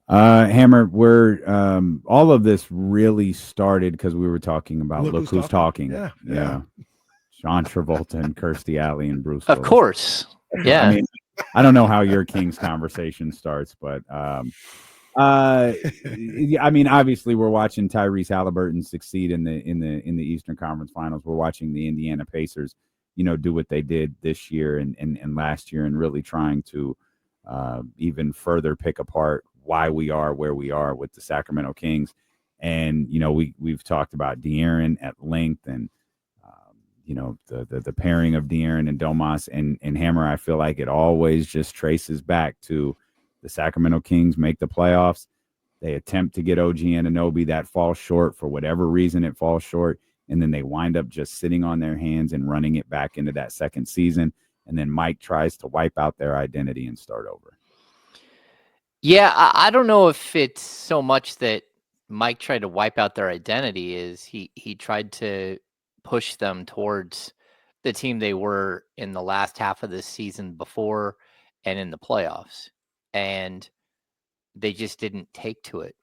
Hammer, we're all of this really started because we were talking about Look Look who's Who's talking. Talking. Yeah, yeah. Yeah. John Travolta and Kirstie Alley and Bruce Of Willis. course. I Yeah. mean, I don't know how your Kings conversation starts, but yeah, I mean, obviously, we're watching Tyrese Haliburton succeed in the Eastern Conference Finals. We're watching the Indiana Pacers, do what they did this year and last year, and really trying to even further pick apart why we are where we are with the Sacramento Kings. And we've talked about De'Aaron at length, and the pairing of De'Aaron and Domas and Hammer. I feel like it always just traces back to the Sacramento Kings make the playoffs. They attempt to get OG Anunoby, that falls short for whatever reason. It falls short, and then they wind up just sitting on their hands and running it back into that second season. And then Mike tries to wipe out their identity and start over. Yeah, I don't know if it's so much that Mike tried to wipe out their identity. Is he tried to push them towards the team they were in the last half of the season before and in the playoffs, and they just didn't take to it.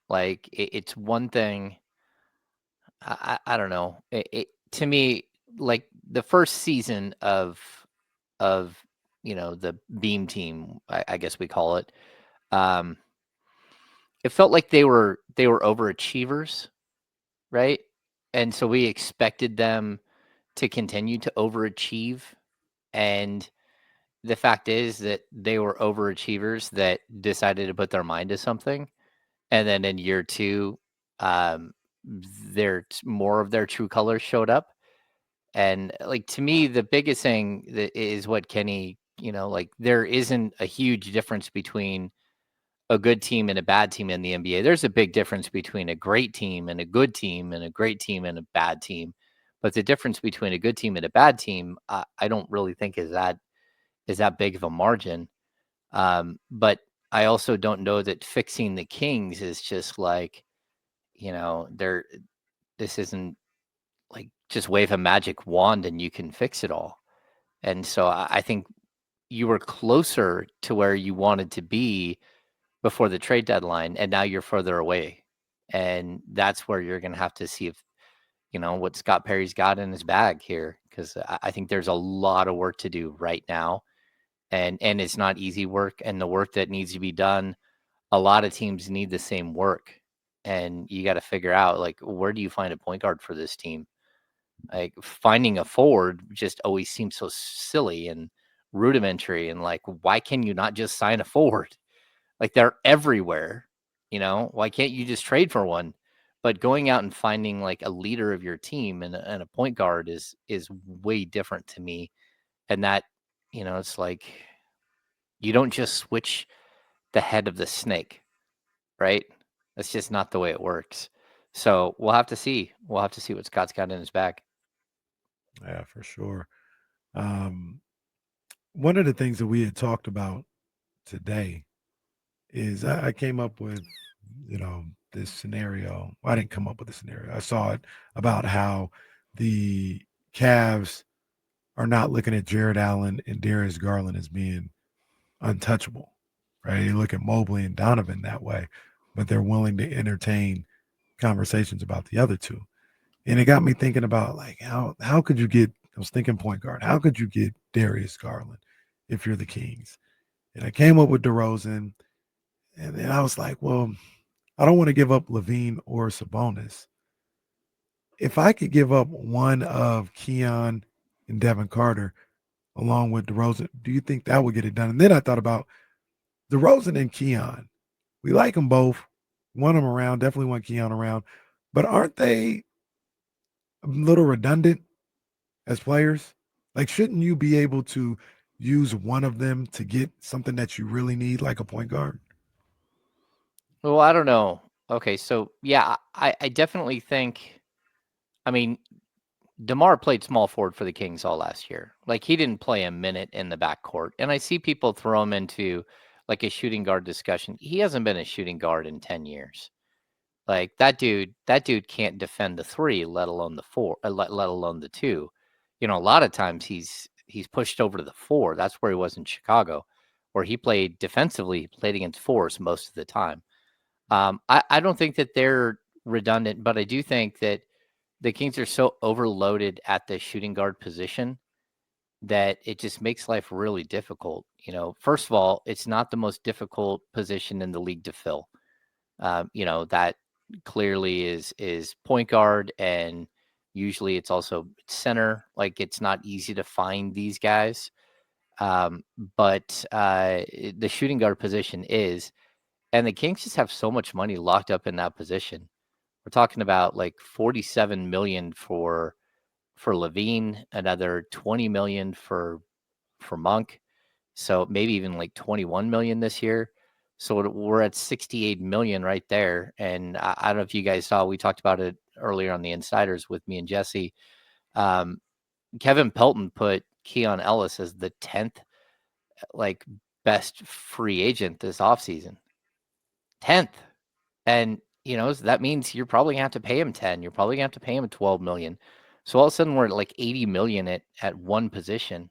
Like it's one thing. I don't know. To me, like the first season of the Beam team, I guess we call it. Um, it felt like they were overachievers, right? And so we expected them to continue to overachieve. And the fact is that they were overachievers that decided to put their mind to something. And then in year two, um, more of their true colors showed up. And like to me, the biggest thing that is what Kenny, like there isn't a huge difference between a good team and a bad team in the NBA. There's a big difference between a great team and a good team and a great team and a bad team. But the difference between a good team and a bad team, I don't really think is that big of a margin. But I also don't know that fixing the Kings is just like, they're this isn't like just wave a magic wand and you can fix it all. And so I think you were closer to where you wanted to be before the trade deadline, and now you're further away. And that's where you're going to have to see if, what Scott Perry's got in his bag here, because I think there's a lot of work to do right now. And it's not easy work. And the work that needs to be done, a lot of teams need the same work. And you got to figure out, like, where do you find a point guard for this team? Like finding a forward just always seems so silly and rudimentary. And like, why can you not just sign a forward? Like they're everywhere, why can't you just trade for one? But going out and finding like a leader of your team and a point guard is way different to me. And that, it's like you don't just switch the head of the snake, right? That's just not the way it works. So we'll have to see. We'll have to see what Scott's got in his bag. Yeah, for sure. Um, One of the things that we had talked about today is I came up with, this scenario. Well, I didn't come up with the scenario. I saw it about how the Cavs are not looking at Jared Allen and Darius Garland as being untouchable, right? You look at Mobley and Donovan that way, but they're willing to entertain conversations about the other two. And it got me thinking about like how could you get, I was thinking point guard, how could you get Darius Garland if you're the Kings? And I came up with DeRozan, and then I was like, well, I don't want to give up Levine or Sabonis. If I could give up one of Keon and Devin Carter along with DeRozan, do you think that would get it done? And then I thought about DeRozan and Keon. We like them both. Want them around. Definitely want Keon around. But aren't they a little redundant as players? Like, shouldn't you be able to use one of them to get something that you really need, like a point guard? Well, I don't know. Okay, so yeah, I definitely think. I mean, DeMar played small forward for the Kings all last year. Like he didn't play a minute in the backcourt. And I see people throw him into like a shooting guard discussion. He hasn't been a shooting guard in 10 years. Like that dude can't defend the three, let alone the four, let alone the two. A lot of times he's pushed over to the four. That's where he was in Chicago. where he played defensively, he played against force most of the time. I don't think that they're redundant, but I do think that the Kings are so overloaded at the shooting guard position that it just makes life really difficult. First of all, it's not the most difficult position in the league to fill. That clearly is point guard, and usually it's also center. Like, it's not easy to find these guys. But the shooting guard position is, and the Kings just have so much money locked up in that position. We're talking about like $47 million for Levine, another $20 million for Monk. So maybe even like $21 million this year. So we're at $68 million right there. And I don't know if you guys saw, we talked about it earlier on the Insiders with me and Jesse. Kevin Pelton put Keon Ellis as the 10th like best free agent this offseason. 10th. And so that means you're probably gonna have to pay him 10. You're probably gonna have to pay him 12 million. So all of a sudden we're at like 80 million at one position.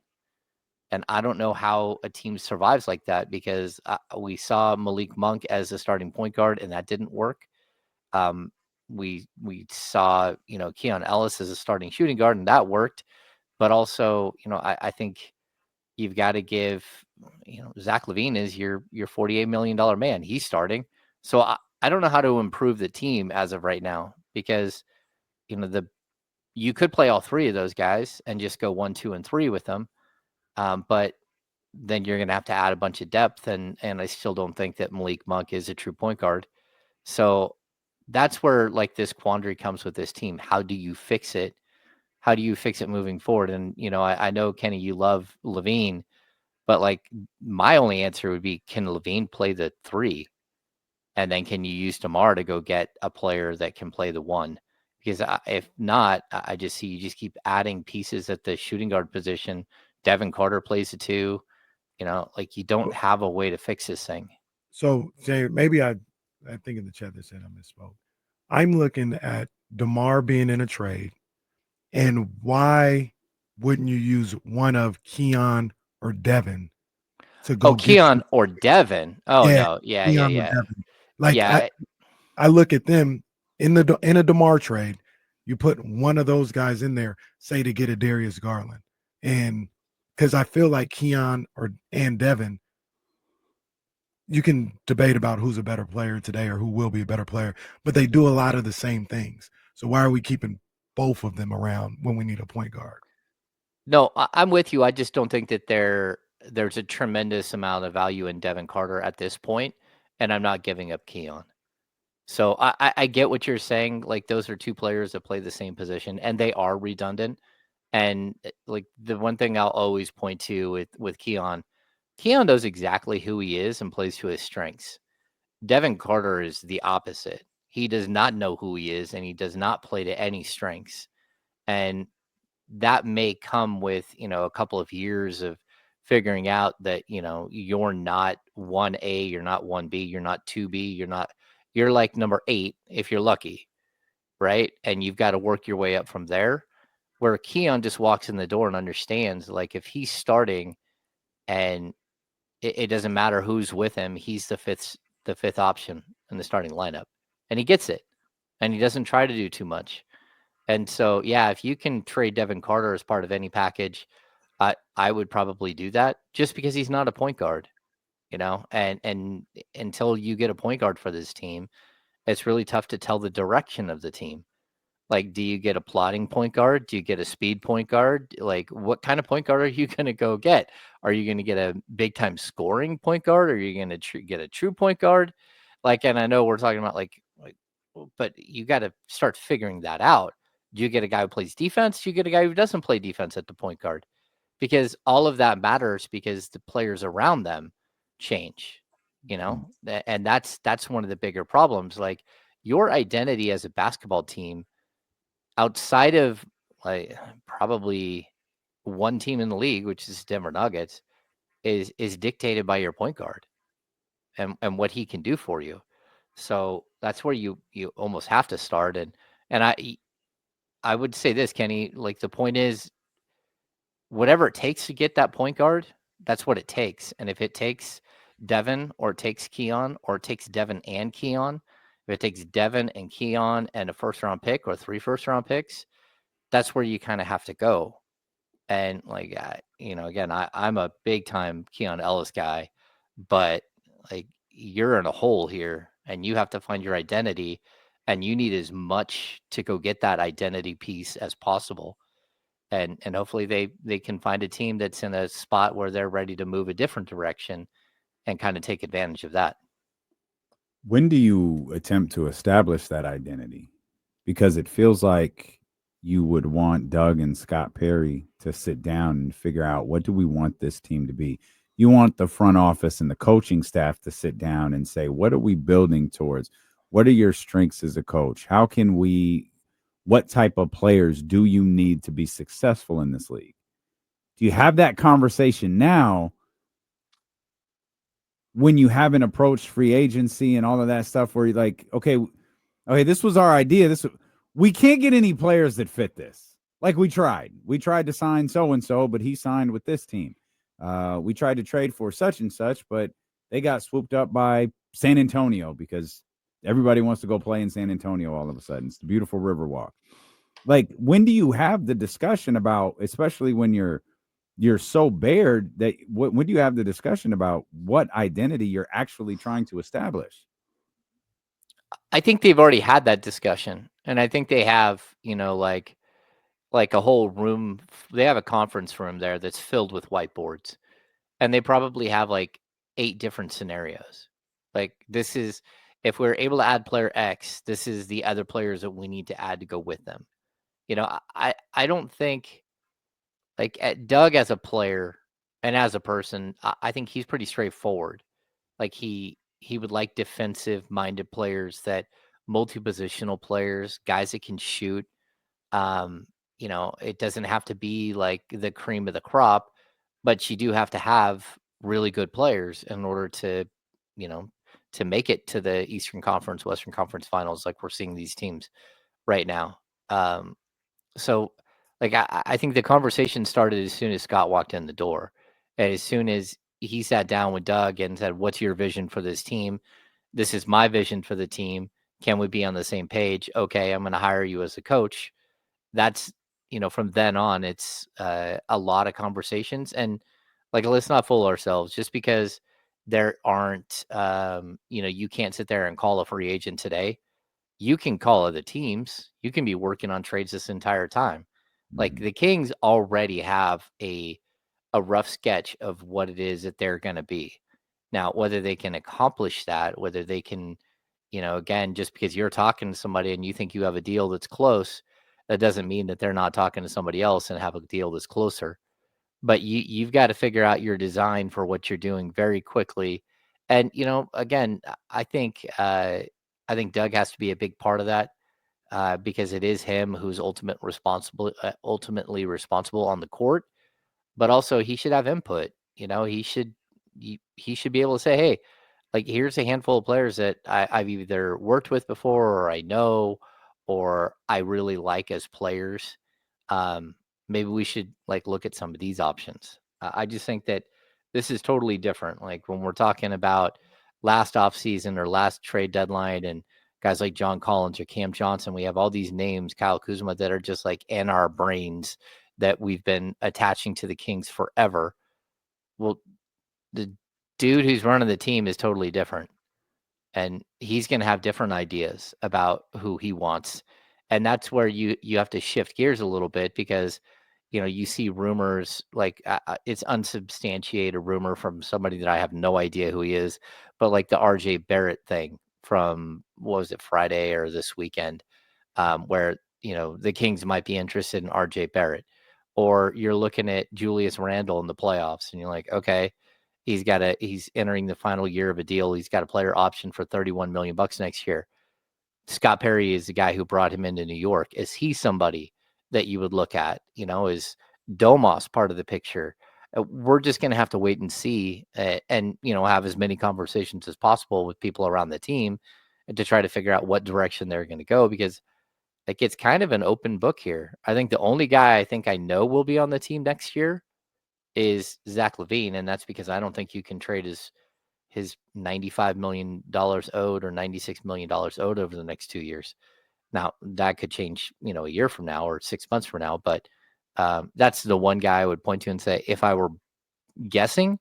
And I don't know how a team survives like that, because we saw Malik Monk as a starting point guard, and that didn't work. We saw, Keon Ellis as a starting shooting guard, and that worked. But also, I think you've got to give, Zach LaVine is your $48 million man. He's starting. So I don't know how to improve the team as of right now, because, you could play all three of those guys and just go 1, 2, and 3 with them. But then you're going to have to add a bunch of depth. And I still don't think that Malik Monk is a true point guard. So that's where like this quandary comes with this team. How do you fix it? How do you fix it moving forward? And, I know, Kenny, you love LaVine, but like my only answer would be, can LaVine play the 3? And then can you use DeMar to go get a player that can play the 1? Because if not, I just see you just keep adding pieces at the shooting guard position. Devin Carter plays the 2. Like, you don't have a way to fix this thing. So, Jay, maybe I think in the chat they said I misspoke. I'm looking at DeMar being in a trade, and why wouldn't you use one of Keon or Devin to go get Keon or Devin? Oh, yeah, no. Yeah. Keon or Devin? Like, Yeah. I look at them in a DeMar trade. You put one of those guys in there, say to get a Darius Garland, and because I feel like Keon and Devin, you can debate about who's a better player today or who will be a better player, but they do a lot of the same things. So why are we keeping both of them around when we need a point guard? No, I'm with you. I just don't think that there's a tremendous amount of value in Devin Carter at this point, and I'm not giving up Keon. So I get what you're saying. Like, those are 2 players that play the same position, and they are redundant. And like, the one thing I'll always point to with Keon knows exactly who he is and plays to his strengths. Devin Carter is the opposite. He does not know who he is, and he does not play to any strengths. And that may come with, a couple of years of figuring out that, you're not 1A, you're not 1B, you're not 2B, you're like number 8 if you're lucky, right? And you've got to work your way up from there. Where Keon just walks in the door and understands, like, if he's starting and it doesn't matter who's with him, he's the fifth option in the starting lineup, and he gets it, and he doesn't try to do too much. And so, yeah, if you can trade Devin Carter as part of any package, I would probably do that, just because he's not a point guard, and until you get a point guard for this team, it's really tough to tell the direction of the team. Like, do you get a plotting point guard? Do you get a speed point guard? Like, what kind of point guard are you going to go get? Are you going to get a big time scoring point guard? Or are you going to get a true point guard? Like, and I know we're talking about like, but you got to start figuring that out. Do you get a guy who plays defense? Do you get a guy who doesn't play defense at the point guard? Because all of that matters, because the players around them change, and that's one of the bigger problems. Like, your identity as a basketball team, outside of like probably one team in the league, which is Denver Nuggets, is dictated by your point guard and what he can do for you. So that's where you almost have to start. And I would say this, Kenny, like, the point is, whatever it takes to get that point guard, that's what it takes. And if it takes Devin or it takes Keon or it takes Devin and Keon, if it takes Devin and Keon and a first-round pick or 3 first-round picks, that's where you kind of have to go. And like, again, I'm a big-time Keon Ellis guy, but like you're in a hole here and you have to find your identity, and you need as much to go get that identity piece as possible. And hopefully they can find a team that's in a spot where they're ready to move a different direction and kind of take advantage of that. When do you attempt to establish that identity? Because it feels like you would want Doug and Scott Perry to sit down and figure out, what do we want this team to be? You want the front office and the coaching staff to sit down and say, what are we building towards? What are your strengths as a coach? What type of players do you need to be successful in this league? Do you have that conversation now when you haven't approached free agency and all of that stuff, where you're like, okay, this was our idea. We can't get any players that fit this. Like we tried to sign so-and-so, but he signed with this team. We tried to trade for such and such, but they got swooped up by San Antonio because everybody wants to go play in San Antonio all of a sudden. It's the beautiful Riverwalk. Like, when do you have the discussion about, especially when you're so bared, that when do you have the discussion about what identity you're actually trying to establish? I think they've already had that discussion, and I think they have, like a whole room. They have a conference room there that's filled with whiteboards, and they probably have like 8 different scenarios. Like, this is, if we're able to add player X, this is the other players that we need to add to go with them. I don't think, like, at Doug as a player and as a person, I think he's pretty straightforward. Like, he would like defensive minded players, that multi-positional players, guys that can shoot. It doesn't have to be like the cream of the crop, but you do have to have really good players in order to, to make it to the Eastern Conference, Western Conference finals, like we're seeing these teams right now. So like, I think the conversation started as soon as Scott walked in the door. And as soon as he sat down with Doug and said, "What's your vision for this team? This is my vision for the team. Can we be on the same page? Okay, I'm going to hire you as a coach." That's, from then on, it's a lot of conversations. And like, let's not fool ourselves. Just because there aren't, you can't sit there and call a free agent today. You can call other teams. You can be working on trades this entire time. Like, the Kings already have a rough sketch of what it is that they're going to be. Now, whether they can accomplish that, whether they can, again, just because you're talking to somebody and you think you have a deal that's close, that doesn't mean that they're not talking to somebody else and have a deal that's closer. But you've got to figure out your design for what you're doing very quickly. And, again, I think Doug has to be a big part of that, because it is him who's ultimately responsible on the court. But also, he should have input. He should be able to say, "Hey, like, here's a handful of players that I've either worked with before, or I know, or I really like as players. Maybe we should like look at some of these options." I just think that this is totally different. Like, when we're talking about last offseason or last trade deadline, and guys like John Collins or Cam Johnson, we have all these names, Kyle Kuzma, that are just like in our brains, that we've been attaching to the Kings forever. Well, the dude who's running the team is totally different, and he's going to have different ideas about who he wants. And that's where you have to shift gears a little bit, because you see rumors, like, it's unsubstantiated rumor from somebody that I have no idea who he is, but like the RJ Barrett thing from, what was it, Friday or this weekend, where the Kings might be interested in RJ Barrett. Or you're looking at Julius Randle in the playoffs, and you're like, okay, he's entering the final year of a deal. He's got a player option for $31 million next year. Scott Perry is the guy who brought him into New York. Is he somebody that you would look at? Is Domas part of the picture? We're just going to have to wait and see, and have as many conversations as possible with people around the team, and to try to figure out what direction they're going to go, because like, it's kind of an open book here. I think the only guy I think I know will be on the team next year is Zach LaVine, and that's because I don't think you can trade his $95 million owed or $96 million owed over the next 2 years. Now that could change, a year from now or 6 months from now, but that's the one guy I would point to and say, if I were guessing,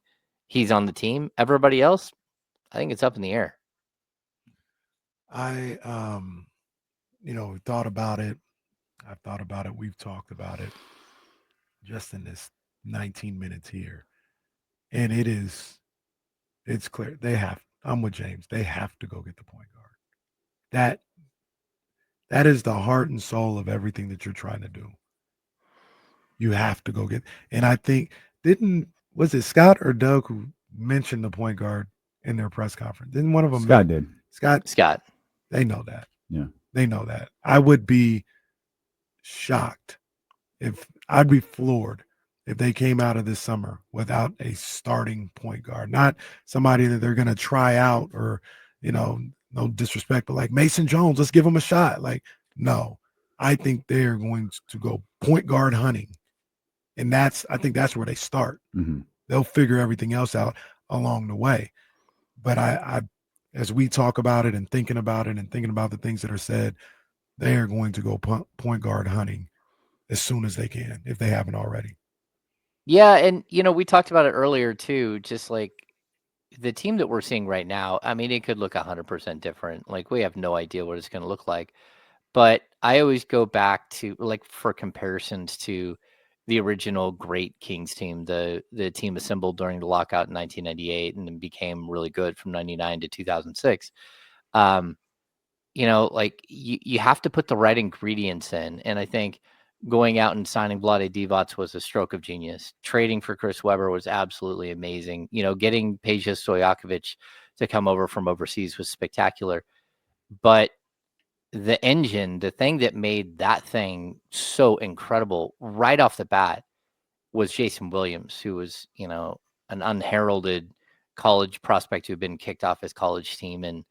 he's on the team. Everybody else, I think it's up in the air. I thought about it. I've thought about it. We've talked about it just in this 19 minutes here. And it's clear. I'm with James. They have to go get the point guard. That is the heart and soul of everything that you're trying to do. You have to go get, and I think, was it Scott or Doug who mentioned the point guard in their press conference? Didn't one of them? Scott did. Scott. They know that. Yeah. They know that. I would be shocked I'd be floored if they came out of this summer without a starting point guard, not somebody that they're going to try out or, no disrespect, but like Mason Jones, let's give him a shot. Like, no, I think they're going to go point guard hunting. And I think that's where they start. Mm-hmm. They'll figure everything else out along the way. But I as we talk about it and thinking about it and thinking about the things that are said, they are going to go point guard hunting as soon as they can, if they haven't already. Yeah, and we talked about it earlier too, just like the team that we're seeing right now. I mean, it could look 100% different. Like, we have no idea what it's going to look like. But I always go back to, like, for comparisons to the original great Kings team, the team assembled during the lockout in 1998 and then became really good from 99 to 2006. Like, you have to put the right ingredients in. And I think going out and signing Vlade Divac was a stroke of genius. Trading for Chris Webber was absolutely amazing. Getting Peja Stojakovic to come over from overseas was spectacular. But the engine, the thing that made that thing so incredible right off the bat was Jason Williams, who was, an unheralded college prospect who had been kicked off his college team. And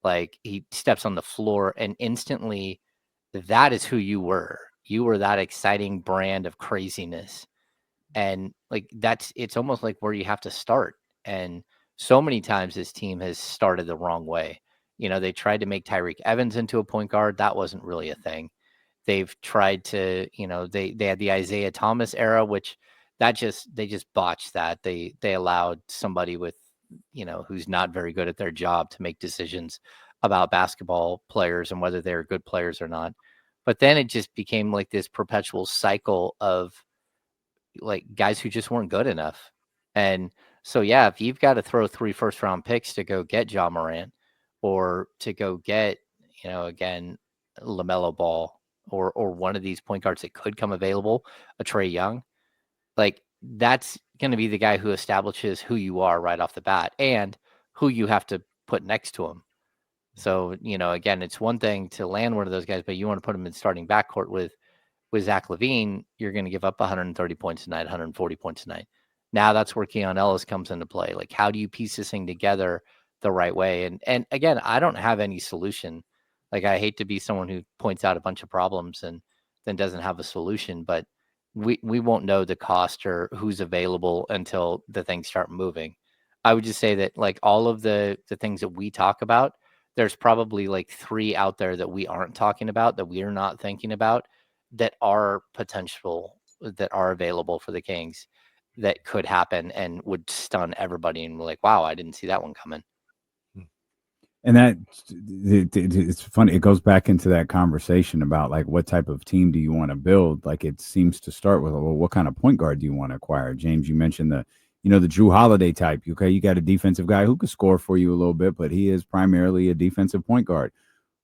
like, he steps on the floor and instantly that is who you were. You were that exciting brand of craziness. And like, it's almost like where you have to start. And so many times this team has started the wrong way. They tried to make Tyreke Evans into a point guard. That wasn't really a thing. They've tried to, they had the Isaiah Thomas era, which they just botched that. They allowed somebody with, who's not very good at their job to make decisions about basketball players and whether they're good players or not. But then it just became like this perpetual cycle of like guys who just weren't good enough. And so, yeah, if you've got to throw 3 first-round picks to go get Ja Morant or to go get, again, LaMelo Ball or one of these point guards that could come available, a Trae Young, like, that's going to be the guy who establishes who you are right off the bat and who you have to put next to him. So, again, it's one thing to land one of those guys, but you want to put him in starting backcourt with Zach LaVine, you're going to give up 130 points a night, 140 points a night. Now that's where Keon Ellis comes into play. Like, how do you piece this thing together the right way? And again, I don't have any solution. Like, I hate to be someone who points out a bunch of problems and then doesn't have a solution, but we won't know the cost or who's available until the things start moving. I would just say that, like, all of the things that we talk about, there's probably like 3 out there that we aren't talking about, that we are not thinking about, that are potential, that are available for the Kings, that could happen and would stun everybody. And we're like, wow, I didn't see that one coming. And it's funny. It goes back into that conversation about like, what type of team do you want to build? Like, it seems to start with, well, what kind of point guard do you want to acquire? James, you mentioned the Drew Holiday type. Okay, you got a defensive guy who could score for you a little bit, but he is primarily a defensive point guard.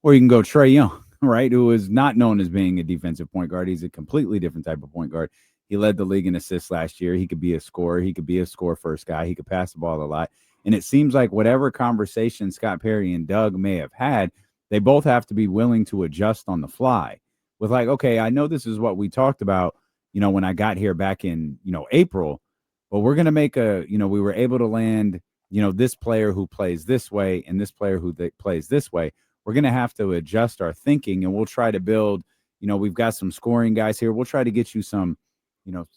Or you can go Trae Young, right, who is not known as being a defensive point guard. He's a completely different type of point guard. He led the league in assists last year. He could be a scorer. He could be a score-first guy. He could pass the ball a lot. And it seems like whatever conversation Scott Perry and Doug may have had, they both have to be willing to adjust on the fly. With like, okay, I know this is what we talked about, when I got here back in, April, but we're going to make we were able to land, this player who plays this way and this player who plays this way. We're going to have to adjust our thinking, and we'll try to build, we've got some scoring guys here. We'll try to get you some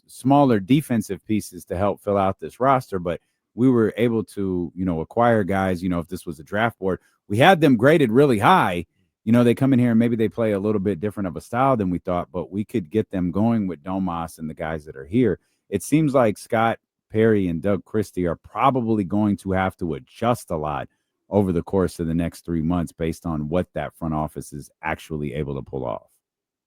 smaller defensive pieces to help fill out this roster, but we were able to, acquire guys, if this was a draft board, we had them graded really high. They come in here and maybe they play a little bit different of a style than we thought, but we could get them going with Domas and the guys that are here. It seems like Scott Perry and Doug Christie are probably going to have to adjust a lot over the course of the next 3 months based on what that front office is actually able to pull off.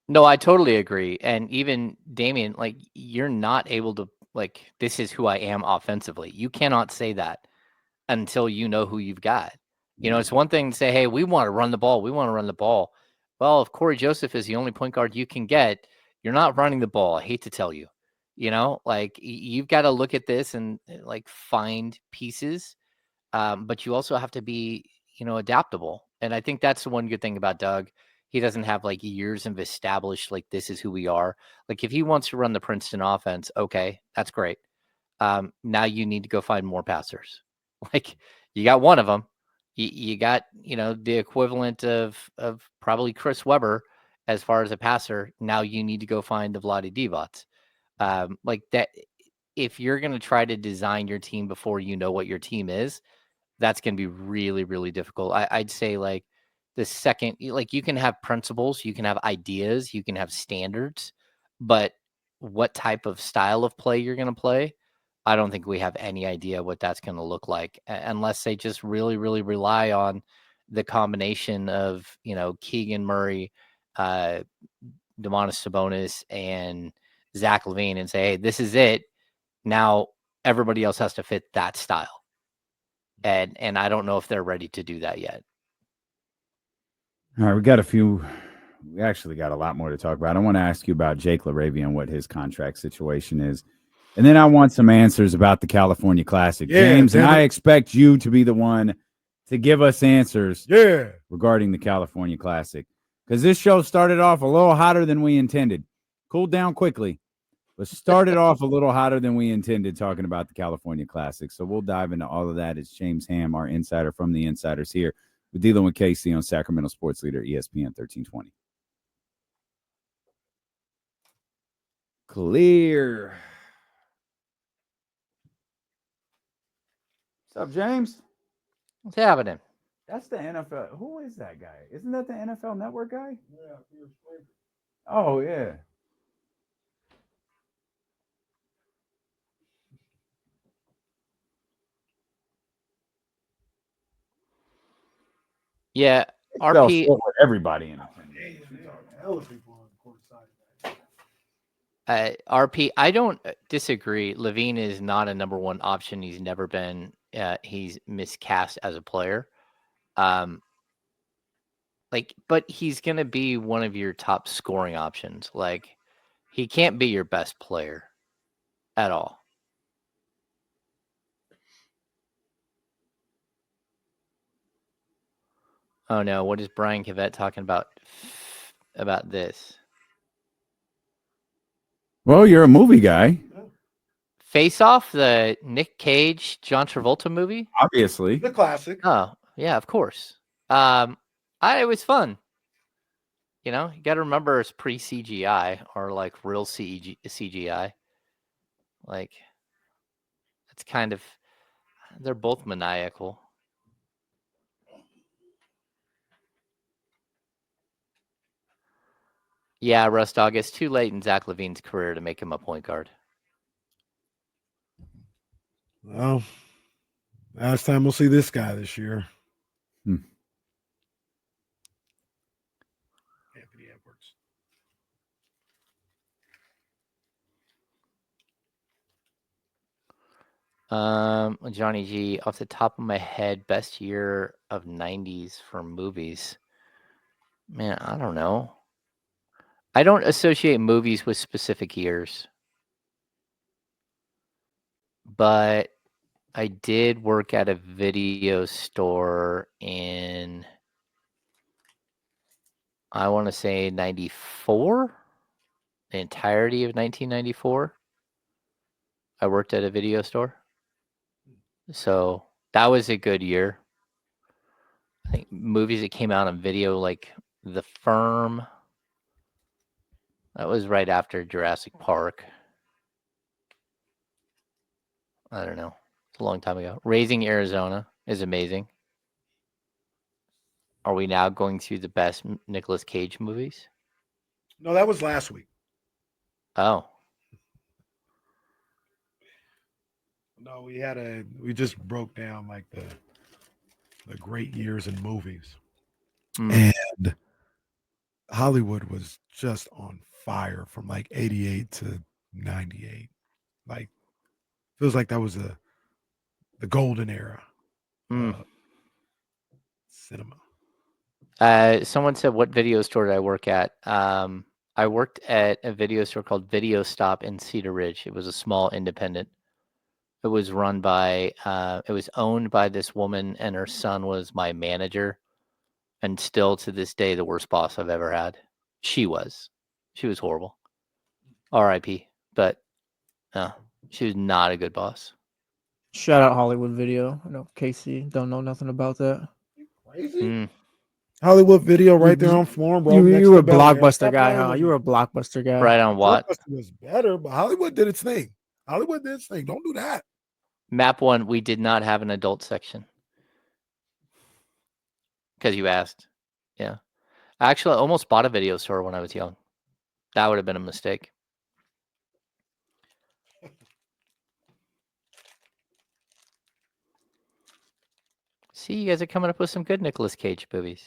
No, I totally agree. And even Damian, like, you're not able to, like, this is who I am offensively. You cannot say that until you know who you've got. It's one thing to say, hey, we want to run the ball. We want to run the ball. Well, if Corey Joseph is the only point guard you can get, you're not running the ball. I hate to tell you, like, you've got to look at this and like find pieces. But you also have to be, adaptable. And I think that's the one good thing about Doug. He doesn't have like years of established, like, this is who we are. Like, if he wants to run the Princeton offense, okay, that's great. Now you need to go find more passers. Like, you got one of them. You got, the equivalent of probably Chris Webber as far as a passer. Now you need to go find the Vlade Divac. Like that. If you're going to try to design your team before you know what your team is, that's going to be really, really difficult. I'd say, like, the second, like, you can have principles, you can have ideas, you can have standards, but what type of style of play you're going to play, I don't think we have any idea what that's going to look like, unless they just really, really rely on the combination of, Keegan Murray, Domantas Sabonis, and Zach LaVine, and say, hey, this is it. Now everybody else has to fit that style. And I don't know if they're ready to do that yet. All right, we actually got a lot more to talk about. I want to ask you about Jake Laravia and what his contract situation is. And then I want some answers about the California Classic. Yeah, James, and I expect you to be the one to give us answers regarding the California Classic. Because this show started off a little hotter than we intended. Cooled down quickly, but started off a little hotter than we intended talking about the California Classic. So we'll dive into all of that. It's James Ham, our insider from the Insiders here. We're dealing with KC on Sacramento Sports Leader, ESPN 1320. Clear. What's up, James? What's happening? That's the NFL. Who is that guy? Isn't that the NFL Network guy? Yeah. Oh, yeah. Yeah, RP. Everybody in RP, I don't disagree. LaVine is not a number one option. He's never been. He's miscast as a player. But he's gonna be one of your top scoring options. Like, he can't be your best player at all. Oh no, what is Brian Cavett talking about this? Well, you're a movie guy. Face Off, the Nick Cage, John Travolta movie? Obviously. The classic. Oh, yeah, of course. It was fun. You got to remember it's pre-CGI or like real CGI. Like, it's kind of, they're both maniacal. Yeah, Russ Dog, it's too late in Zach LaVine's career to make him a point guard. Well, last time we'll see this guy this year. Anthony Edwards. Johnny G, off the top of my head, best year of 90s for movies. Man, I don't know. I don't associate movies with specific years. But I did work at a video store in, I want to say 94, the entirety of 1994. I worked at a video store. So that was a good year. I think movies that came out on video, like The Firm, that was right after Jurassic Park. I don't know. It's a long time ago. Raising Arizona is amazing. Are we now going through the best Nicolas Cage movies? No, that was last week. Oh, No, we just broke down like the great years in movies. And Hollywood was just on fire from like 88 to 98. Like feels like that was the golden era of cinema. Someone said, what video store did I work at? I worked at a video store called Video Stop in Cedar Ridge. It was a small independent. It was run by, it was owned by this woman, and her son was my manager. And still to this day, the worst boss I've ever had. She was horrible. R.I.P. But she was not a good boss. Shout out Hollywood Video. I know Casey don't know nothing about that. Crazy. Hollywood Video right there on Florin, bro. You were a Blockbuster guy, huh? You were a Blockbuster guy. Right on what? Blockbuster was better, but Hollywood did its thing. Hollywood did its thing. Don't do that. Map 1, we did not have an adult section. Because you asked. Yeah. Actually, I almost bought a video store when I was young. That would have been a mistake. See, you guys are coming up with some good Nicolas Cage movies.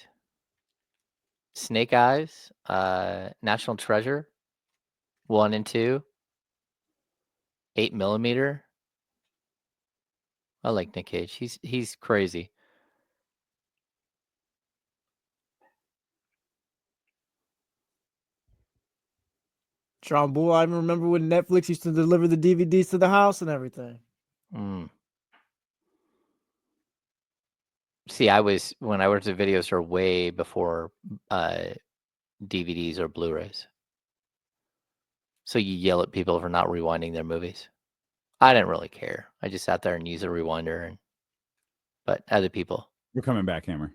Snake Eyes, National Treasure, 1 and 2, 8mm. I like Nick Cage. He's crazy. John Bull, I remember when Netflix used to deliver the DVDs to the house and everything. See, when I worked at video store way before DVDs or Blu-rays. So you yell at people for not rewinding their movies. I didn't really care. I just sat there and used a rewinder, but other people. We're coming back, Hammer.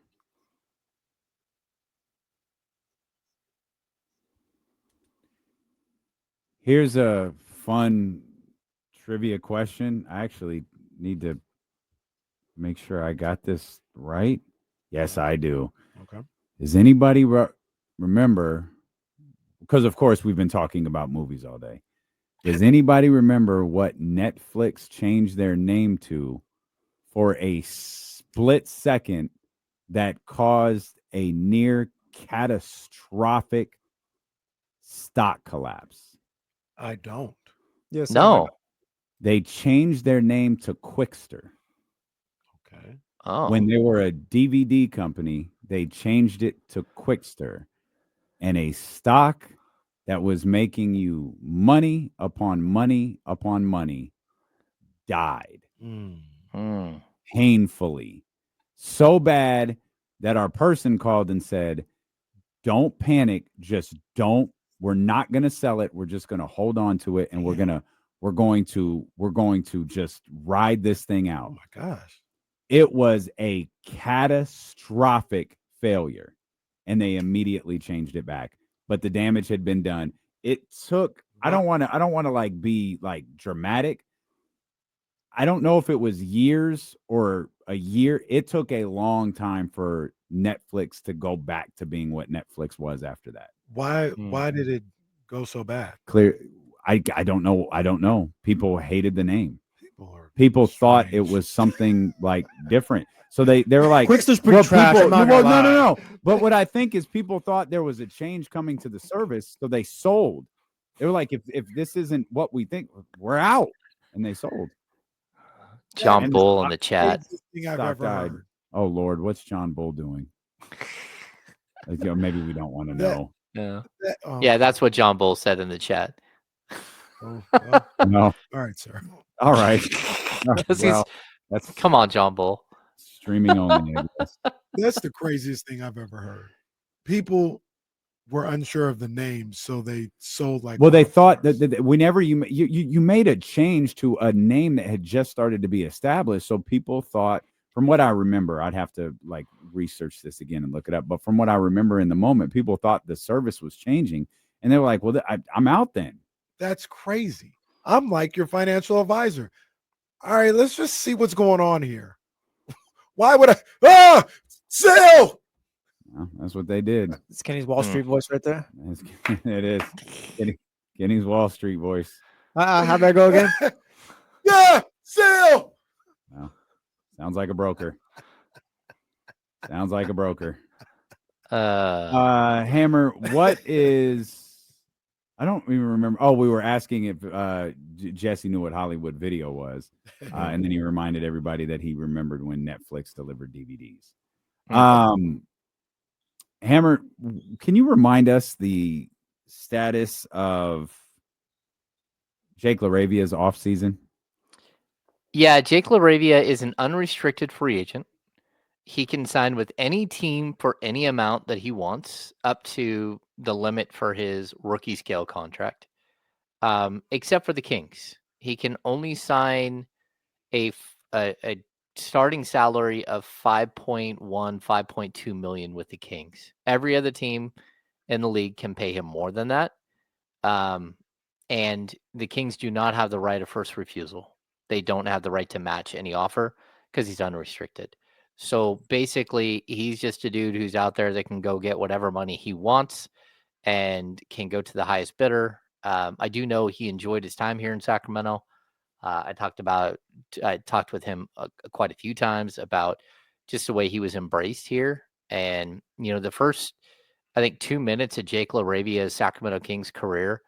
Here's a fun trivia question. I actually need to make sure I got this right. Yes, I do. Okay. Does anybody remember? Because, of course, we've been talking about movies all day. Does anybody remember what Netflix changed their name to for a split second that caused a near catastrophic stock collapse? I don't. Yes. No. They changed their name to Quickster. Okay. Oh. When they were a DVD company, they changed it to Quickster. And a stock that was making you money upon money upon money died painfully. So bad that our person called and said, don't panic, just don't. We're not going to sell it. We're just going to hold on to it, and we're going to just ride this thing out. Oh my gosh. It was a catastrophic failure, and they immediately changed it back. But the damage had been done. It took, I don't want to like be like dramatic. I don't know if it was years or a year. It took a long time for Netflix to go back to being what Netflix was after that. Why did it go so bad? Clear. I don't know. I don't know. People hated the name. People thought it was something like different. So they were like, Quickster's pretty trash. I'm not gonna lie. No. But what I think is people thought there was a change coming to the service, so they sold. They were like, if this isn't what we think, we're out, and they sold. John Bull in the chat. Thing I've ever heard. Oh Lord, what's John Bull doing? Like, maybe we don't want to know. Yeah. Yeah, that's what John Bull said in the chat. No. All right, sir. All right. Well, that's come on, John Bull. Streaming only. That's the craziest thing I've ever heard. People were unsure of the names, so they sold like. Well, they thought that whenever you made a change to a name that had just started to be established, so people thought, from what I remember, I'd have to like research this again and look it up. But from what I remember in the moment, people thought the service was changing, and they were like, "Well, I'm out then." That's crazy. I'm like your financial advisor. All right, let's just see what's going on here. Why would I? Sell! Well, that's what they did. It's Kenny's Wall Street voice right there. It is. Kenny's Wall Street voice. How'd that go again? Yeah, sell! Well, sounds like a broker. Sounds like a broker. Hammer, what is... I don't even remember. Oh, we were asking if Jesse knew what Hollywood Video was. And then he reminded everybody that he remembered when Netflix delivered DVDs. Hammer, can you remind us the status of Jake Laravia's offseason? Yeah, Jake Laravia is an unrestricted free agent. He can sign with any team for any amount that he wants, up to the limit for his rookie scale contract, except for the Kings. He can only sign a starting salary of 5.1, 5.2 million with the Kings. Every other team in the league can pay him more than that. And the Kings do not have the right of first refusal. They don't have the right to match any offer because he's unrestricted. So basically, he's just a dude who's out there that can go get whatever money he wants and can go to the highest bidder. I do know he enjoyed his time here in Sacramento. I talked with him quite a few times about just the way he was embraced here. And, the first, I think, 2 minutes of Jake Laravia's Sacramento Kings career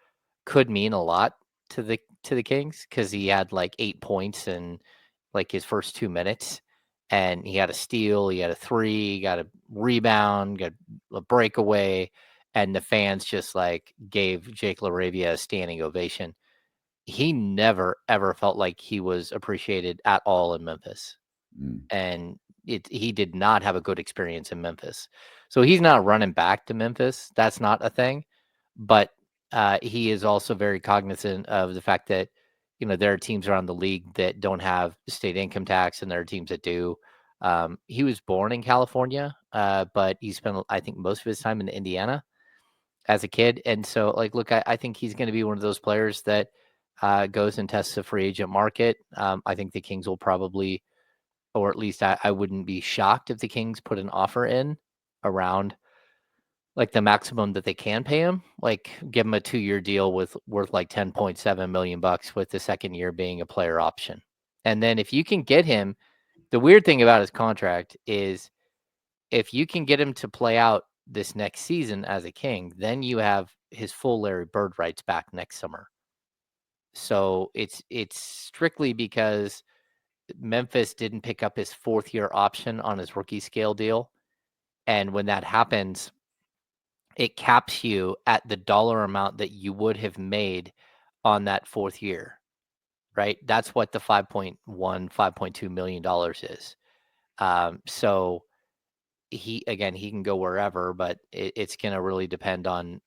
could mean a lot to the Kings, because he had like 8 points in like his first 2 minutes, and he had a steal, he had a three, he got a rebound, got a breakaway, and the fans just like gave Jake Laravia a standing ovation. He never ever felt like he was appreciated at all in Memphis. And he did not have a good experience in Memphis. So he's not running back to Memphis. That's not a thing. But he is also very cognizant of the fact that, there are teams around the league that don't have state income tax, and there are teams that do. He was born in California, but he spent, I think, most of his time in Indiana as a kid. And so, look, I think he's going to be one of those players that goes and tests the free agent market. I think the Kings will probably, or at least I wouldn't be shocked if the Kings put an offer in around like the maximum that they can pay him, like give him a 2-year deal worth like $10.7 million with the second year being a player option. And then if you can get him, the weird thing about his contract is if you can get him to play out this next season as a King, then you have his full Larry Bird rights back next summer. So it's strictly because Memphis didn't pick up his 4th-year option on his rookie scale deal. And when that happens, it caps you at the dollar amount that you would have made on that 4th year, right? That's what the $5.1, $5.2 million is. So he can go wherever, but it's going to really depend on,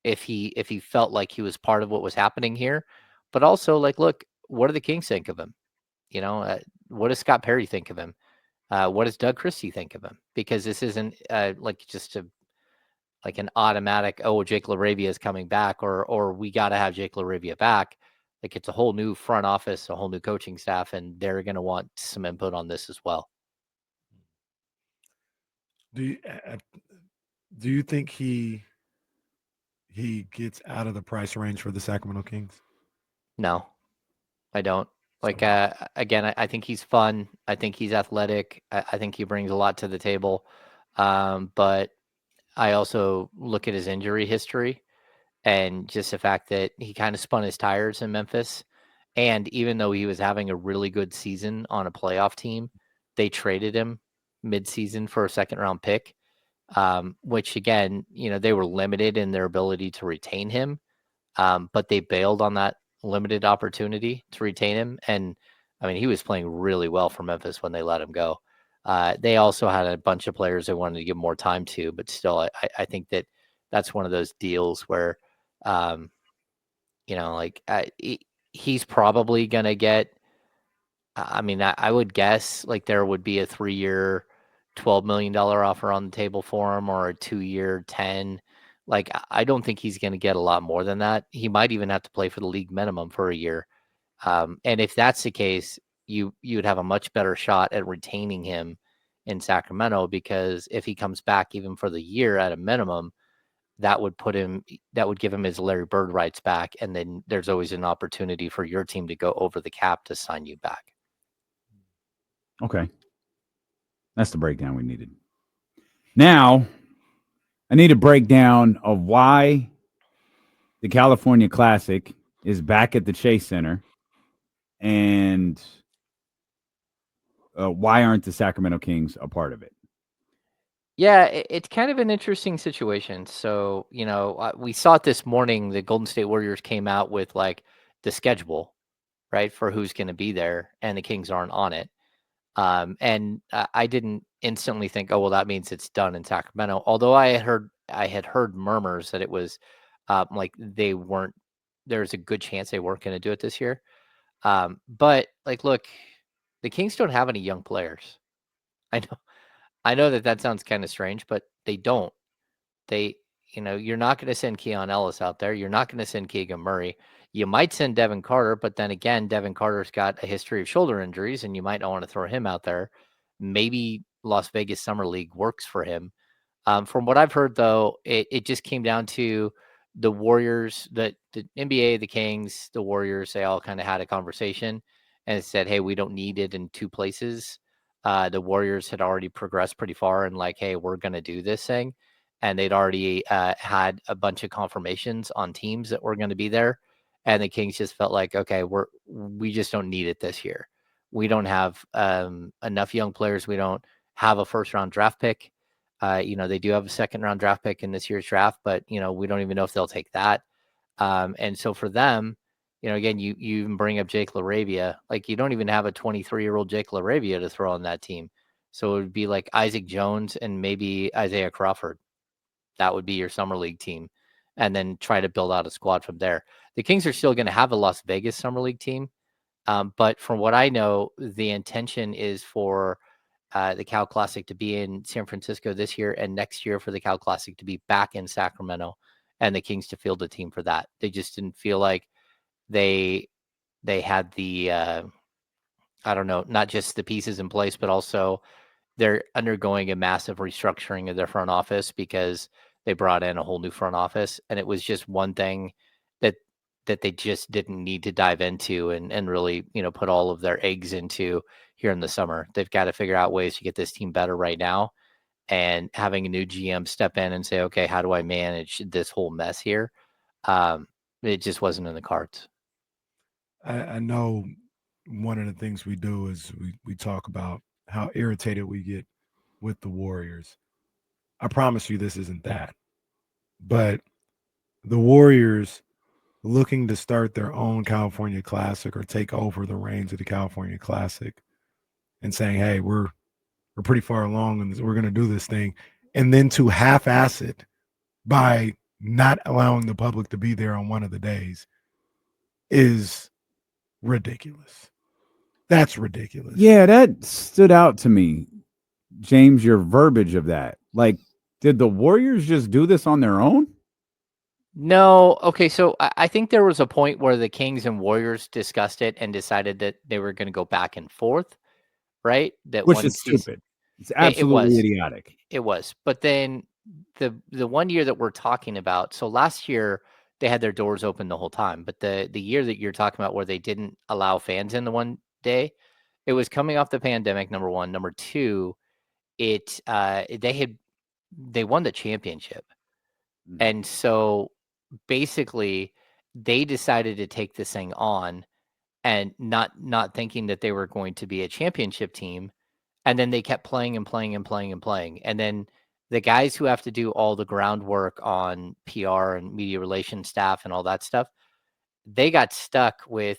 if he felt like he was part of what was happening here, but also look, what do the Kings think of him? What does Scott Perry think of him? What does Doug Christie think of him? Because this isn't just an automatic, oh, Jake Laravia is coming back, or we got to have Jake Laravia back. Like, it's a whole new front office, a whole new coaching staff, and they're going to want some input on this as well. Do you think he gets out of the price range for the Sacramento Kings? No, I don't. Again, I think he's fun. I think he's athletic. I think he brings a lot to the table. But I also look at his injury history and just the fact that he kind of spun his tires in Memphis. And even though he was having a really good season on a playoff team, they traded him mid-season for a second-round pick, which, again, they were limited in their ability to retain him. But they bailed on that limited opportunity to retain him. And I mean, he was playing really well for Memphis when they let him go. They also had a bunch of players they wanted to give more time to, but still, I think that's one of those deals where, he's probably going to get, I would guess there would be a 3-year, $12 million offer on the table for him, or a 2-year 10. I don't think he's going to get a lot more than that. He might even have to play for the league minimum for a year. And if that's the case, you would have a much better shot at retaining him in Sacramento, because if he comes back even for the year at a minimum, that would give him his Larry Bird rights back, and then there's always an opportunity for your team to go over the cap to sign you back. Okay. That's the breakdown we needed. Now, I need a breakdown of why the California Classic is back at the Chase Center, and why aren't the Sacramento Kings a part of it? Yeah, it's kind of an interesting situation. So, we saw it this morning. The Golden State Warriors came out with like the schedule, right, for who's going to be there, and the Kings aren't on it. And I didn't instantly think, oh, well, that means it's done in Sacramento. Although I had heard murmurs that it was like they weren't. There's a good chance they weren't going to do it this year. But like, look, the Kings don't have any young players. I know that sounds kind of strange, but they don't. You're not going to send Keon Ellis out there. You're not going to send Keegan Murray. You might send Devin Carter, but then again, Devin Carter's got a history of shoulder injuries, and you might not want to throw him out there. Maybe Las Vegas Summer League works for him. From what I've heard, though, it just came down to the Warriors, the NBA, the Kings, the Warriors. They all kind of had a conversation and said, "Hey, we don't need it in two places." The Warriors had already progressed pretty far, and like, "Hey, we're going to do this thing," and they'd already had a bunch of confirmations on teams that were going to be there. And the Kings just felt like, okay, we just don't need it this year. We don't have enough young players. We don't have a first round draft pick. They do have a second round draft pick in this year's draft, but we don't even know if they'll take that. And so for them, again, you even bring up Jake Laravia, like you don't even have a 23-year-old Jake Laravia to throw on that team. So it would be like Isaac Jones and maybe Isaiah Crawford. That would be your summer league team, and then try to build out a squad from there. The Kings are still going to have a Las Vegas summer league team. But from what I know, the intention is for the Cal Classic to be in San Francisco this year, and next year for the Cal Classic to be back in Sacramento, and the Kings to field a team for that. They just didn't feel like they had the I don't know, not just the pieces in place, but also they're undergoing a massive restructuring of their front office because they brought in a whole new front office, and it was just one thing that they just didn't need to dive into and really put all of their eggs into here in the summer. They've got to figure out ways to get this team better right now, and having a new GM step in and say, okay, how do I manage this whole mess here? It just wasn't in the cards. I know one of the things we do is we talk about how irritated we get with the Warriors. I promise you this isn't that. But the Warriors looking to start their own California Classic or take over the reins of the California Classic and saying, hey, we're pretty far along and we're going to do this thing. And then to half-ass it by not allowing the public to be there on one of the days is ridiculous. That's ridiculous. Yeah, that stood out to me, James, your verbiage of that. Like, did the Warriors just do this on their own? No. Okay. So I think there was a point where the Kings and Warriors discussed it and decided that they were going to go back and forth, right? That Which one is season, stupid. It's absolutely was. idiotic. It was. But then the 1 year that we're talking about, so last year they had their doors open the whole time, but the year that you're talking about where they didn't allow fans in the one day, it was coming off the pandemic, number one. Number two, they won the championship. And so basically they decided to take this thing on, and not thinking that they were going to be a championship team. And then they kept playing and playing and playing and playing. And then the guys who have to do all the groundwork on PR and media relations staff and all that stuff, they got stuck with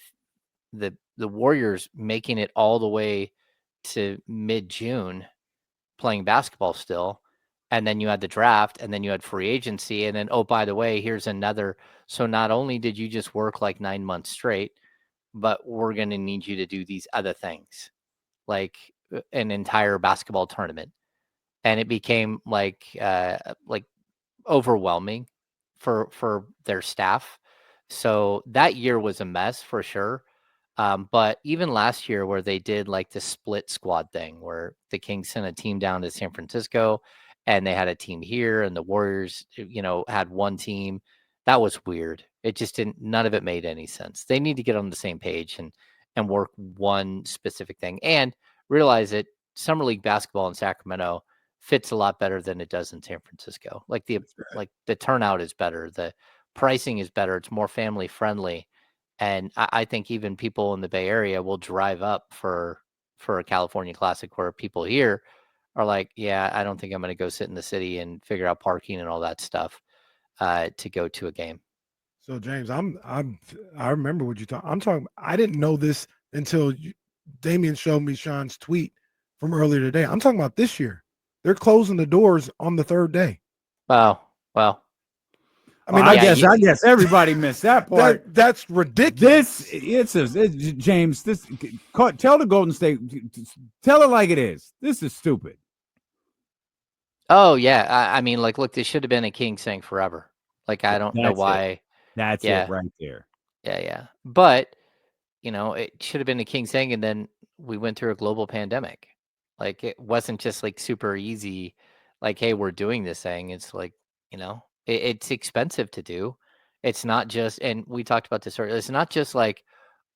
the Warriors making it all the way to mid-June playing basketball still. And then you had the draft, and then you had free agency. And then, oh, by the way, here's another. So not only did you just work like 9 months straight, but we're going to need you to do these other things, like an entire basketball tournament. And it became like overwhelming for their staff. So that year was a mess for sure. But even last year, where they did like the split squad thing, where the Kings sent a team down to San Francisco, and they had a team here, and the Warriors, had one team. That was weird. It just didn't. None of it made any sense. They need to get on the same page and work one specific thing, and realize that summer league basketball in Sacramento fits a lot better than it does in San Francisco. Like the turnout is better, the pricing is better, it's more family friendly. And I think even people in the Bay Area will drive up for a California Classic, where people here are like, yeah, I don't think I'm going to go sit in the city and figure out parking and all that stuff to go to a game. So James, I remember what you talking. I'm talking. I didn't know this until Damian showed me Sean's tweet from earlier today. I'm talking about this year. They're closing the doors on the third day. Oh, well. I mean, I guess everybody missed that part. That's ridiculous. James. Tell the Golden State. Tell it like it is. This is stupid. Oh yeah, I mean, like, look, this should have been a King saying forever. Like, I don't know why. That's it right there. Yeah. But it should have been a King saying, and then we went through a global pandemic. Like, it wasn't just like super easy. Like, hey, we're doing this thing. It's like, it's expensive to do. It's not just, and we talked about this earlier, it's not just like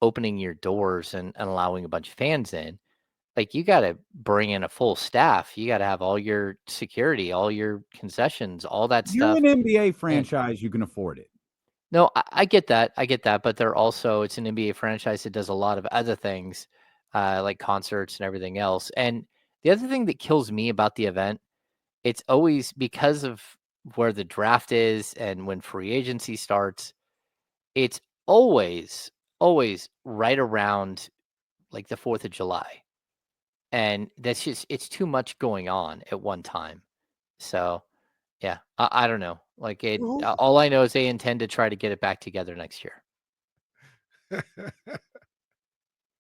opening your doors and allowing a bunch of fans in. Like, you got to bring in a full staff. You got to have all your security, all your concessions, all that stuff. You're an NBA franchise. You can afford it. No, I get that. But it's an NBA franchise that does a lot of other things, like concerts and everything else. And the other thing that kills me about the event, it's always because of where the draft is and when free agency starts, it's always right around like the 4th of July. And that's just, it's too much going on at one time. So yeah, I don't know. Like, all I know is they intend to try to get it back together next year.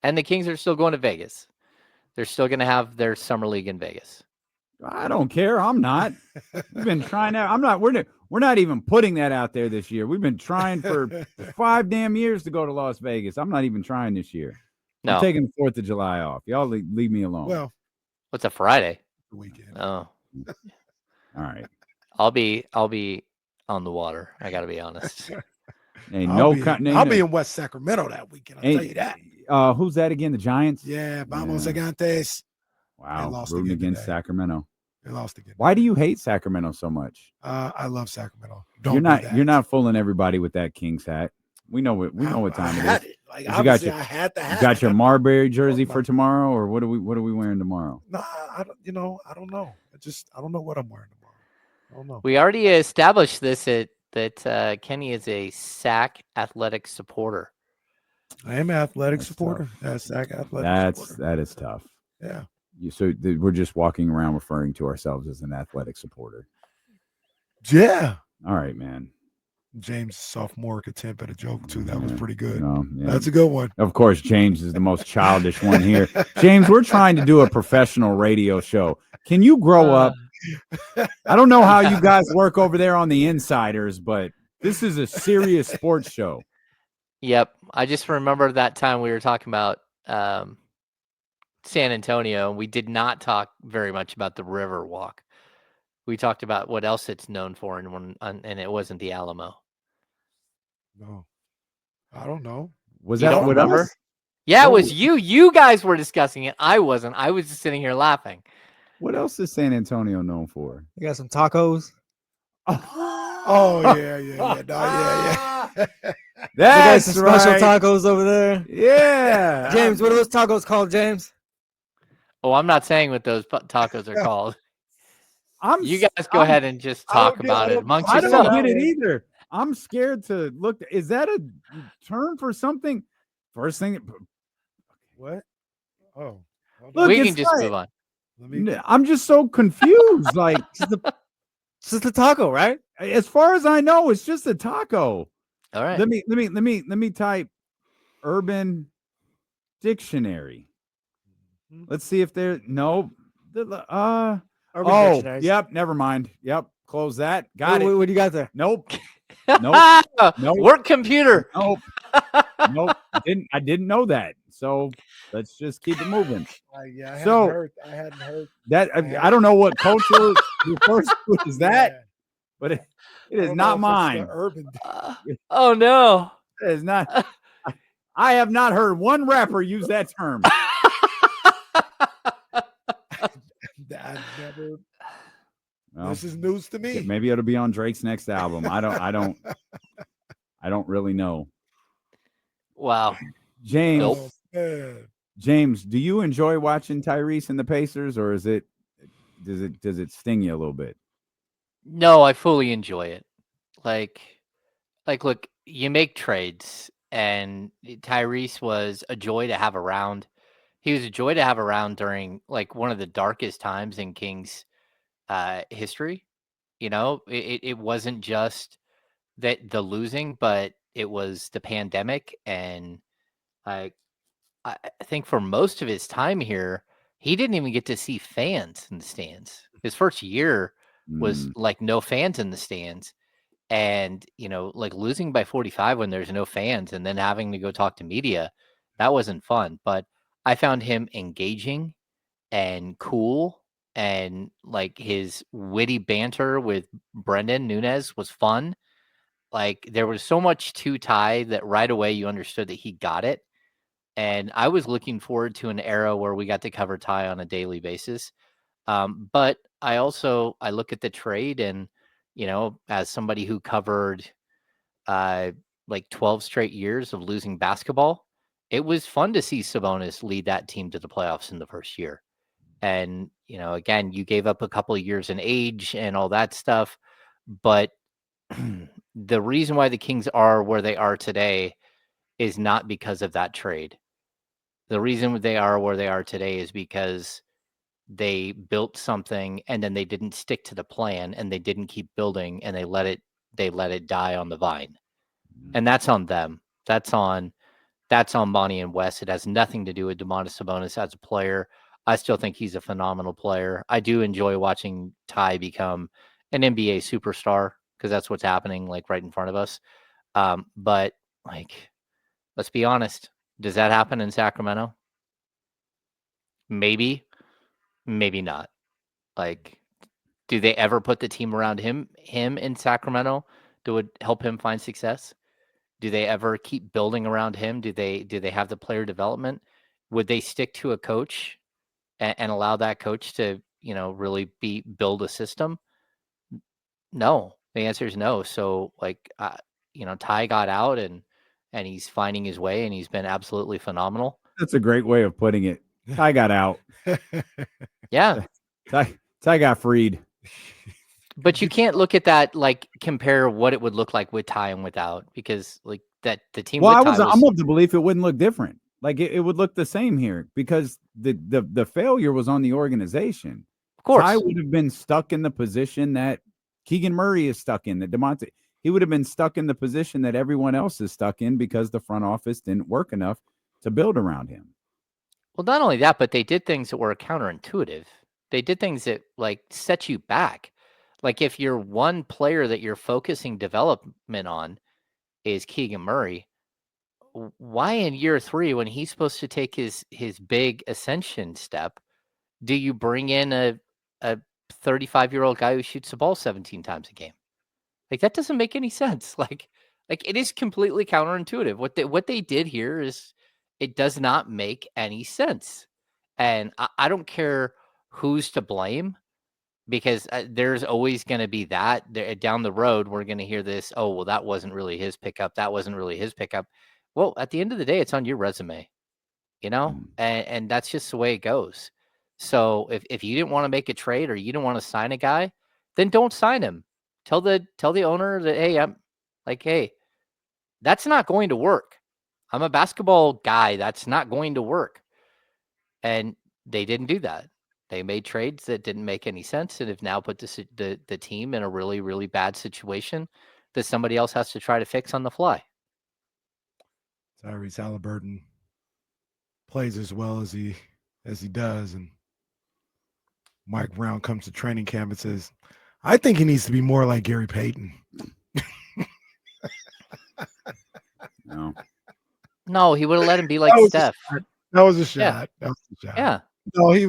And the Kings are still going to Vegas. They're still going to have their summer league in Vegas. I don't care. I'm not. We've been trying that. I'm not. We're not even putting that out there this year. We've been trying for 5 damn years to go to Las Vegas. I'm not even trying this year. No. I'm taking the 4th of July off. Y'all leave me alone. Well, what's a Friday? The weekend. Oh, all right. I'll be on the water. I got to be honest. I'll be in West Sacramento that weekend. I'll tell you that. Who's that again? The Giants? Yeah, Vamos Gigantes. Wow, rooting against Sacramento. They lost again. Why do you hate Sacramento so much? I love Sacramento. You're not fooling everybody with that Kings hat. We know what time it is. Like, I had the hat. You got your Marbury jersey for tomorrow, or what are we wearing tomorrow? No, I don't know. I don't know what I'm wearing tomorrow. I don't know. We already established this that Kenny is a Sac athletic supporter. I am an athletic supporter. That's Sac athletic supporter. That is tough. Yeah. So we're just walking around referring to ourselves as an athletic supporter. Yeah. All right, man. James' sophomoric attempt at a joke too. That was pretty good. Yeah. That's a good one. Of course, James is the most childish one here. James, we're trying to do a professional radio show. Can you grow up? I don't know how you guys work over there on the Insiders, but this is a serious sports show. Yep. I just remember that time we were talking about San Antonio. We did not talk very much about the River Walk. We talked about what else it's known for, and it wasn't the Alamo. No, I don't know. Was that what remember? Yeah, it was you. You guys were discussing it. I wasn't. I was just sitting here laughing. What else is San Antonio known for? You got some tacos. Oh yeah. No, yeah. That's some special tacos over there. Yeah, James, what are those tacos called, James? Oh, I'm not saying what those tacos are called. You guys go ahead and just talk about it amongst yourselves. I don't get it either. I'm scared to look. Is that a term for something? First thing. What? Oh. Look, we can just move on. I'm just so confused. Like, it's just a taco, right? As far as I know, it's just a taco. All right. Let me type Urban Dictionary. Let's see if there. No. Urban Dictionary. Yep. Never mind. Yep. Close that. Got it. What do you got there? Nope. Nope. Work computer. Nope. Nope, I didn't know that. So let's just keep it moving. Yeah, I So- hadn't heard That I I don't know what culture refers to as that, Yeah. but it I is don't not know if it's the mine. urban. Oh no. It is not. I have not heard one rapper use that term. I never. Well, This is news to me. maybe it'll be on Drake's next album. I don't really know. Wow. James, Nope. Man. James, do you enjoy watching Tyrese and the Pacers, or does it sting you a little bit? No, I fully enjoy it. Like look, you make trades, and Tyrese was a joy to have around. He was a joy to have around during like one of the darkest times in Kings history. You know, it wasn't just that the losing, but it was the pandemic, and I I think for most of his time here, he didn't even get to see fans in the stands. His first year was Mm, like no fans in the stands. And, like losing by 45 when there's no fans and then having to go talk to media, that wasn't fun. But I found him engaging and cool. And like his witty banter with Brendan Nunez was fun. Like there was so much to Ty that right away you understood that he got it. And I was looking forward to an era where we got to cover Ty on a daily basis. But I look at the trade, and as somebody who covered uh, like 12 straight years of losing basketball, it was fun to see Sabonis lead that team to the playoffs in the first year. And again, you gave up a couple of years in age and all that stuff, but the reason why the Kings are where they are today is not because of that trade. The reason they are where they are today is because they built something and then they didn't stick to the plan and they didn't keep building and they let it die on the vine. And that's on them. That's on Bonnie and Wes. It has nothing to do with Domantas Sabonis as a player. I still think he's a phenomenal player. I do enjoy watching Ty become an NBA superstar because that's what's happening like right in front of us. But like, let's be honest. Does that happen in Sacramento? Maybe, maybe not. Like, do they ever put the team around him in Sacramento that would help him find success? Do they ever keep building around him? Do they have the player development? Would they stick to a coach and allow that coach to, really build a system? No. The answer is no. So like Ty got out and he's finding his way and he's been absolutely phenomenal. that's a great way of putting it. Ty got out. Yeah. Ty got freed. But you can't look at that like compare what it would look like with Ty and without, because like that the team Well, with Ty I'm of the belief it wouldn't look different. Like it would look the same here because the failure was on the organization. of course. Ty would have been stuck in the position that Keegan Murray is stuck in, that DeMonte. He would have been stuck in the position that everyone else is stuck in because the front office didn't work enough to build around him. Well, not only that, but they did things that were counterintuitive. They did things that like set you back. Like if you're one player that you're focusing development on is Keegan Murray, why in year 3 when he's supposed to take his big ascension step, do you bring in a 35-year-old guy who shoots the ball 17 times a game? Like that doesn't make any sense. Like it is completely counterintuitive. What they did here is it does not make any sense. And I don't care who's to blame, because there's always going to be that there, down the road. We're going to hear this. Oh, well, that wasn't really his pickup. That wasn't really his pickup. Well, at the end of the day, it's on your resume, and that's just the way it goes. So if you didn't want to make a trade or you didn't want to sign a guy, then don't sign him. Tell the owner that, hey, that's not going to work. I'm a basketball guy. That's not going to work. And they didn't do that. They made trades that didn't make any sense and have now put the team in a really, really bad situation that somebody else has to try to fix on the fly. Tyrese Haliburton plays as well as he does, and Mike Brown comes to training camp and says, "I think he needs to be more like Gary Payton." No. No, he would have let him be like That was a Steph. shot. That was a shot. Yeah. That was a shot. Yeah. No, he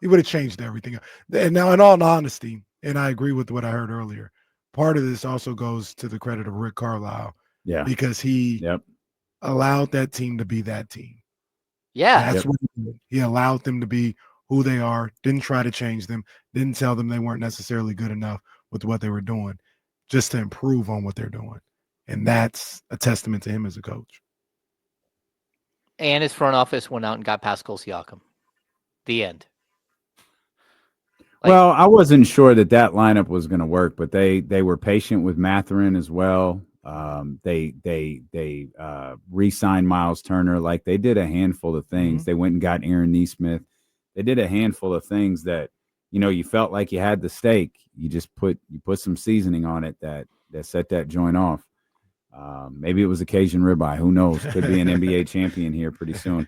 would have changed everything. And now, in all honesty, and I agree with what I heard earlier, part of this also goes to the credit of Rick Carlisle. Yeah. Because he allowed that team to be that team. Yeah. That's what he did. He allowed them to be who they are, didn't try to change them, didn't tell them they weren't necessarily good enough with what they were doing, just to improve on what they're doing. And that's a testament to him as a coach. And his front office went out and got Pascal Siakam. The end. Well, I wasn't sure that lineup was going to work, but they were patient with Mathurin as well. They re-signed Miles Turner. Like, they did a handful of things. They went and got Aaron Nesmith. They did a handful of things that, you felt like you had the steak. You just put some seasoning on it that set that joint off. Maybe it was a Cajun ribeye. Who knows? Could be an NBA champion here pretty soon.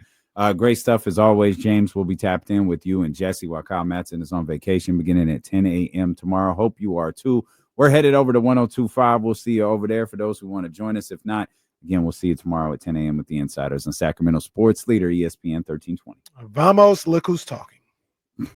Great stuff as always, James. We'll be tapped in with you and Jesse while Kyle Matson is on vacation beginning at 10 a.m. tomorrow. Hope you are too. We're headed over to 102.5. We'll see you over there for those who want to join us. If not, again, we'll see you tomorrow at 10 a.m. with the Insiders on Sacramento Sports Leader, ESPN 1320. Vamos, look who's talking.